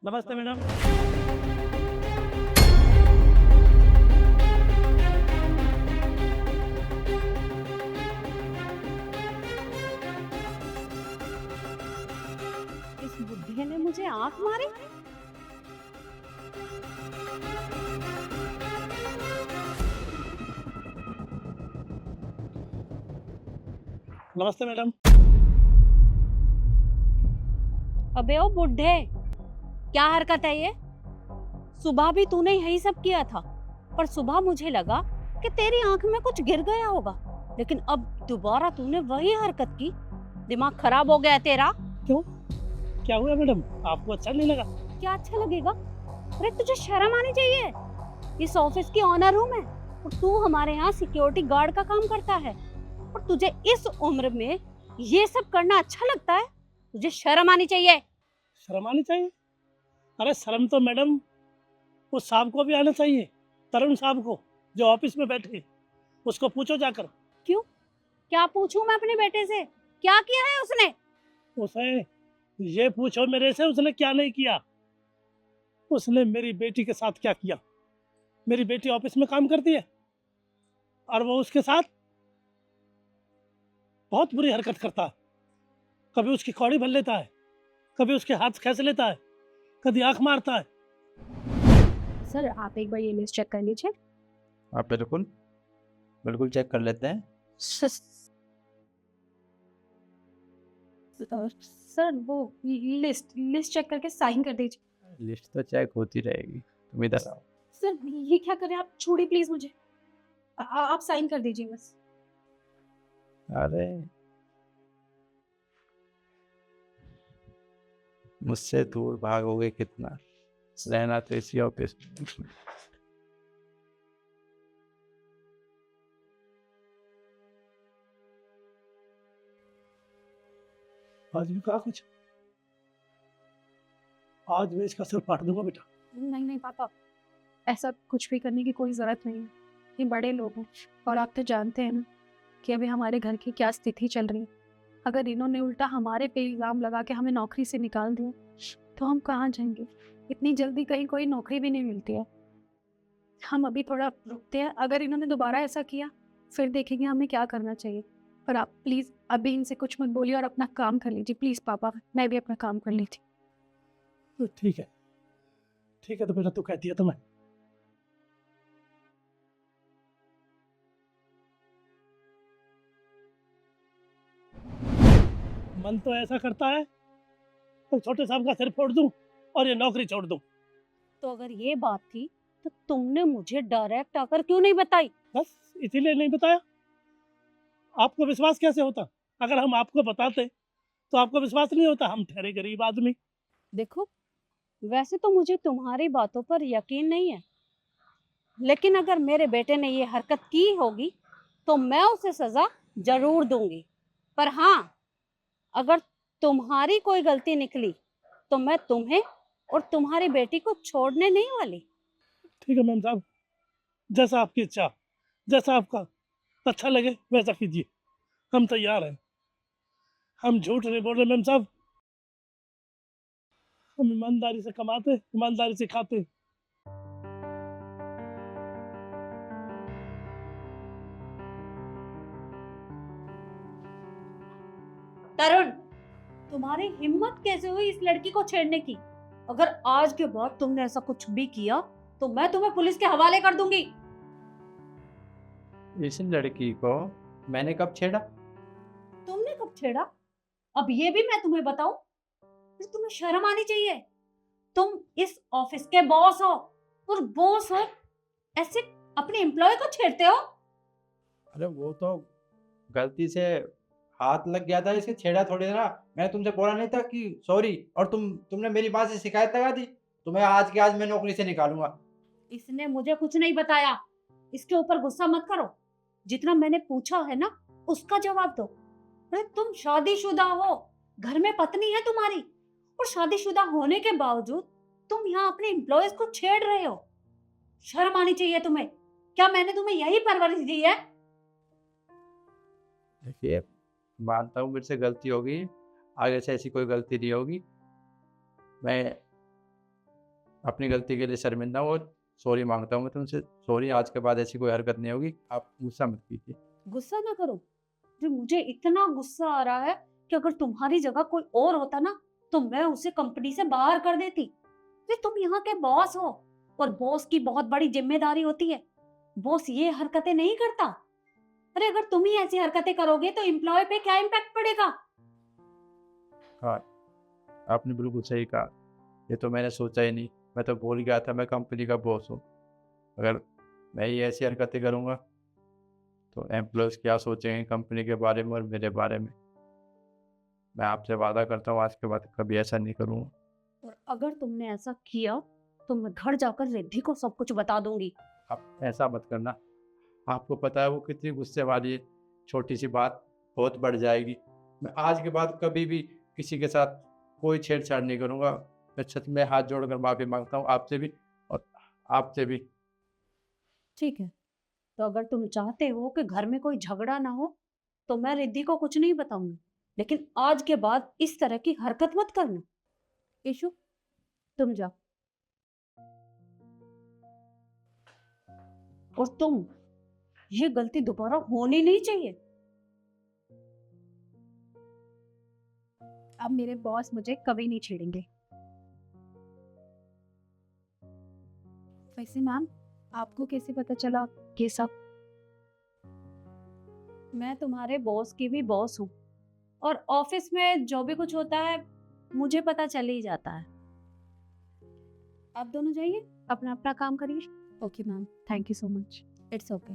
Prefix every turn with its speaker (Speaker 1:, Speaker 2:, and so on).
Speaker 1: नमस्ते मैडम।
Speaker 2: इस बुढ़े ने मुझे आंख मारी।
Speaker 1: नमस्ते मैडम।
Speaker 2: अबे ओ बुढ़े, क्या हरकत है ये? सुबह भी तूने यही सब किया था, पर सुबह मुझे लगा कि तेरी आंख में कुछ गिर गया होगा, लेकिन अब दोबारा तूने वही हरकत की। दिमाग खराब हो गया है तेरा।
Speaker 1: क्यों, क्या हुआ मैडम? आपको अच्छा नहीं लगा?
Speaker 2: क्या अच्छा लगेगा? अरे तुझे शर्म आनी चाहिए। इस ऑफिस की ऑनर हूँ मैं, और तू हमारे यहाँ सिक्योरिटी गार्ड का काम करता है, और तुझे इस उम्र में ये सब करना अच्छा लगता है? तुझे शर्म आनी चाहिए।
Speaker 1: शर्म आनी चाहिए? अरे शर्म तो मैडम उस साहब को भी आना चाहिए, तरुण साहब को, जो ऑफिस में बैठे। उसको पूछो जाकर।
Speaker 2: क्यों? क्या पूछूं मैं अपने बेटे से? क्या किया है उसने?
Speaker 1: उसे ये पूछो मेरे से, उसने क्या नहीं किया। उसने मेरी बेटी के साथ क्या किया। मेरी बेटी ऑफिस में काम करती है और वो उसके साथ बहुत बुरी हरकत करता है। कभी उसकी कौड़ी भर लेता है, कभी उसके हाथ खींच लेता है, कभी आंख मारता है।
Speaker 3: सर आप एक बार ये लिस्ट चेक कर लीजिए।
Speaker 4: आप बिल्कुल बिल्कुल चेक कर लेते हैं।
Speaker 3: सर वो लिस्ट चेक करके साइन कर दीजिए।
Speaker 4: लिस्ट तो चेक होती रहेगी, तुम इधर आओ।
Speaker 3: सर ये क्या करें, आप छोड़िए प्लीज मुझे। आप साइन कर दीजिए बस।
Speaker 4: अरे मुझसे दूर भागोगे कितना, रहना तो इसी ऑफिस में।
Speaker 1: आज भी कहा कुछ? आज मैं इसका सिर फाड़ दूंगा बेटा।
Speaker 3: नहीं नहीं पापा, ऐसा कुछ भी करने की कोई ज़रूरत नहीं है। ये बड़े लोग हैं, और आप तो जानते हैं ना कि अभी हमारे घर की क्या स्थिति चल रही है। अगर इन्होंने उल्टा हमारे पे इल्ज़ाम लगा के हमें नौकरी से निकाल दिया तो हम कहाँ जाएंगे? इतनी जल्दी कहीं कोई नौकरी भी नहीं मिलती है। हम अभी थोड़ा रुकते हैं, अगर इन्होंने दोबारा ऐसा किया फिर देखेंगे हमें क्या करना चाहिए। पर आप प्लीज़ अभी इनसे कुछ मत बोलिए और अपना काम कर लीजिए प्लीज़ पापा। मैं भी अपना काम कर लेती।
Speaker 1: तो ठीक है, तो बेटा तू कहती है तो मैं। मन तो ऐसा करता है तो छोटे साहब का सिर फोड़ दूं और ये नौकरी छोड़ दूं।
Speaker 2: तो अगर ये बात थी तो तुमने मुझे डायरेक्ट आकर क्यों नहीं बताई?
Speaker 1: बस इसीलिए नहीं बताया। आपको विश्वास कैसे होता? अगर हम आपको बताते तो आपको विश्वास नहीं होता। हम ठहरे गरीब आदमी।
Speaker 2: देखो, वैसे तो मुझे तुम्हारी बातों पर यकीन नहीं है, लेकिन अगर मेरे बेटे ने ये हरकत की होगी तो मैं उसे सजा जरूर दूंगी। पर हाँ, अगर तुम्हारी कोई गलती निकली तो मैं तुम्हें और तुम्हारी बेटी को छोड़ने नहीं वाली।
Speaker 1: ठीक है मैम साहब, जैसा आपकी इच्छा, जैसा आपका अच्छा लगे वैसा कीजिए। हम तैयार हैं। हम झूठ नहीं बोल रहे मैम साहब। हम ईमानदारी से कमाते, ईमानदारी से खाते।
Speaker 2: तरुण, तुम्हारी हिम्मत कैसे हुई इस लड़की को छेड़ने की? अगर आज के बाद तुमने ऐसा कुछ भी किया तो मैं तुम्हें पुलिस के हवाले कर दूंगी।
Speaker 4: इस लड़की को मैंने कब छेड़ा?
Speaker 2: तुमने कब छेड़ा? अब ये भी मैं तुम्हें बताऊं? फिर तुम्हें शर्म आनी चाहिए। तुम इस ऑफिस के बॉस हो, और बॉस हो ऐसे अपने एम्प्लॉय को छेड़ते हो?
Speaker 4: अरे वो तो गलती से हाथ लग गया था, इसे छेड़ा थोड़ी ना। मैंने तुमसे बोला नहीं था कि सॉरी, और तुमने मेरी बात से शिकायत लगा दी। तुम्हें आज के आज मैं नौकरी से निकालूंगा।
Speaker 2: इसने मुझे कुछ नहीं बताया। इसके ऊपर गुस्सा मत करो। जितना मैंने पूछा है ना, उसका जवाब दो। अरे तुम शादीशुदा हो, घर में पत्नी है तुम्हारी, और शादीशुदा होने के बावजूद तुम यहाँ अपने एम्प्लॉयज को छेड़ रहे हो। शर्म आनी चाहिए तुम्हें। क्या मैंने तुम्हें यही परवरिश दी है?
Speaker 4: देखिए, मानता हूँ मेरे से गलती होगी, आगे से ऐसी कोई गलती नहीं होगी। मैं अपनी गलती के लिए शर्मिंदा हूँ और सॉरी मांगता हूँ मैं तुमसे। सॉरी, आज के बाद ऐसी कोई हरकत नहीं होगी। आप गुस्सा मत कीजिए।
Speaker 2: गुस्सा ना करो। जो मुझे इतना गुस्सा आ रहा है कि अगर तुम्हारी जगह कोई और होता ना तो मैं उसे कंपनी से बाहर कर देती। अरे तुम यहाँ के बॉस हो और बॉस की बहुत बड़ी जिम्मेदारी होती है। बॉस ये हरकतें नहीं करता। अरे अगर तुम ही ऐसी हरकतें करोगे तो एम्प्लॉय पे क्या इम्पैक्ट पड़ेगा?
Speaker 4: हाँ, आपने बिल्कुल सही कहा। ये तो मैंने सोचा ही नहीं। मैं तो भूल गया था मैं कंपनी का बॉस हूँ। अगर मैं ही ऐसी हरकतें करूँगा तो एम्प्लॉयज़ क्या सोचेंगे कंपनी के बारे में और मेरे बारे में। मैं आपसे वादा करता हूँ आज के बाद कभी ऐसा नहीं करूँगा।
Speaker 2: और अगर तुमने ऐसा किया तो मैं घर जाकर रिद्धि को सब कुछ बता दूंगी।
Speaker 4: आप ऐसा मत करना। आपको पता है वो कितनी गुस्से वाली है। छोटी सी बात बहुत बढ़ जाएगी। मैं आज के बाद कभी भी किसी के साथ कोई छेड़छाड़ नहीं करूँगा। मैं सच में हाथ जोड़कर माफ़ी मांगता हूँ आपसे भी और आपसे भी।
Speaker 2: ठीक है, तो अगर तुम चाहते हो कि घर में कोई झगड़ा ना हो तो मैं रिद्धि को कुछ नहीं बताऊंगी, लेकिन आज के बाद इस तरह की हरकत मत करना। ईशु, तुम जाओ। और तुम, ये गलती दोबारा होनी नहीं चाहिए।
Speaker 3: अब मेरे बॉस मुझे कभी नहीं छेड़ेंगे। वैसे मैम, आपको कैसे पता चला ये सब?
Speaker 2: मैं तुम्हारे बॉस की भी बॉस हूँ और ऑफिस में जो भी कुछ होता है मुझे पता चल ही जाता है। आप दोनों जाइए, अपना अपना काम करिए।
Speaker 3: Okay ma'am, thank you so much.
Speaker 2: It's okay.